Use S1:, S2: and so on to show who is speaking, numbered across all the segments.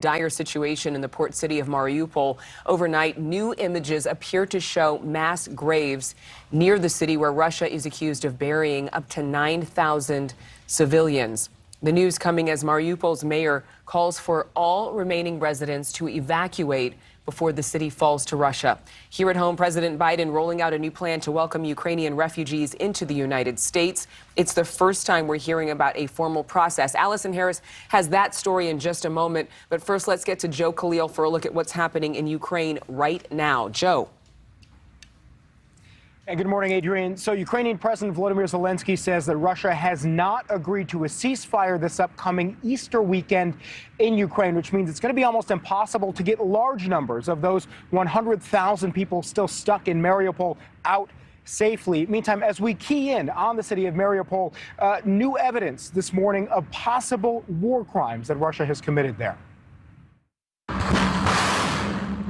S1: Dire situation in the port city of Mariupol. Overnight, new images appear to show mass graves near the city where Russia is accused of burying up to 9,000 civilians. The news coming as Mariupol's mayor calls for all remaining residents to evacuate before the city falls to Russia. Here at home, President Biden rolling out a new plan to welcome Ukrainian refugees into the United States. It's the first time we're hearing about a formal process. Allison Harris has that story in just a moment. But first, let's get to Joe Khalil for a look at what's happening in Ukraine right now. Joe.
S2: Good morning, Adrian. So Ukrainian President Volodymyr Zelensky says that Russia has not agreed to a ceasefire this upcoming Easter weekend in Ukraine, which means it's going to be almost impossible to get large numbers of those 100,000 people still stuck in Mariupol out safely. Meantime, as we key in on the city of Mariupol, new evidence this morning of possible war crimes that Russia has committed there.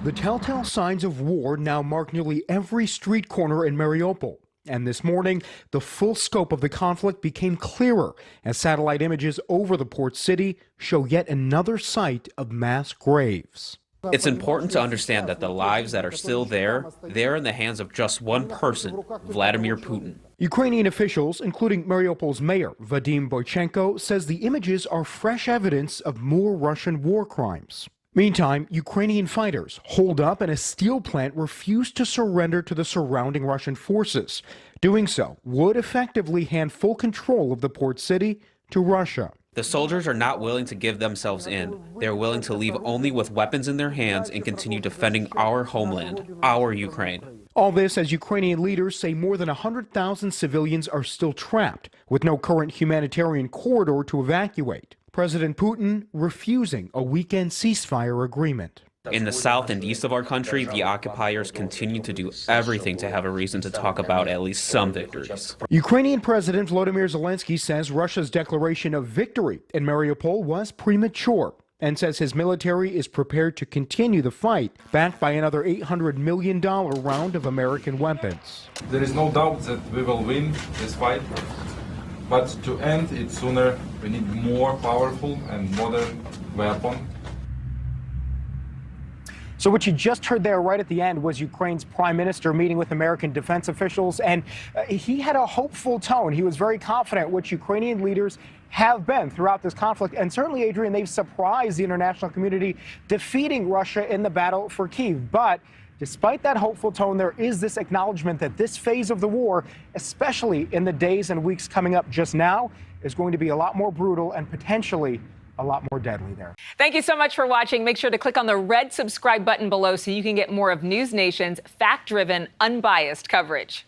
S2: The telltale signs of war now mark nearly every street corner in Mariupol. And this morning, the full scope of the conflict became clearer as satellite images over the port city show yet another site of mass graves.
S3: It's important to understand that the lives that are still there, they're in the hands of just one person, Vladimir Putin.
S2: Ukrainian officials, including Mariupol's mayor, Vadim Boychenko, says the images are fresh evidence of more Russian war crimes. Meantime, Ukrainian fighters holed up in a steel plant refused to surrender to the surrounding Russian forces. Doing so would effectively hand full control of the port city to Russia.
S3: The soldiers are not willing to give themselves in. They're willing to leave only with weapons in their hands and continue defending our homeland, our Ukraine.
S2: All this as Ukrainian leaders say more than 100,000 civilians are still trapped, with no current humanitarian corridor to evacuate. President Putin refusing a weekend ceasefire agreement.
S3: In the south and east of our country, the occupiers continue to do everything to have a reason to talk about at least some victories.
S2: Ukrainian President Volodymyr Zelensky says Russia's declaration of victory in Mariupol was premature and says his military is prepared to continue the fight, backed by another $800 million round of American weapons.
S4: There is no doubt that we will win this fight. But to end it sooner, we need more powerful and modern weapons.
S2: So what you just heard there right at the end was Ukraine's prime minister meeting with American defense officials, and he had a hopeful tone. He was very confident, which Ukrainian leaders have been throughout this conflict. And certainly, Adrian, they've surprised the international community, defeating Russia in the battle for Kyiv. But despite that hopeful tone, there is this acknowledgement that this phase of the war, especially in the days and weeks coming up just now, is going to be a lot more brutal and potentially a lot more deadly there.
S5: Thank you so much for watching. Make sure to click on the red subscribe button below so you can get more of NewsNation's fact-driven, unbiased coverage.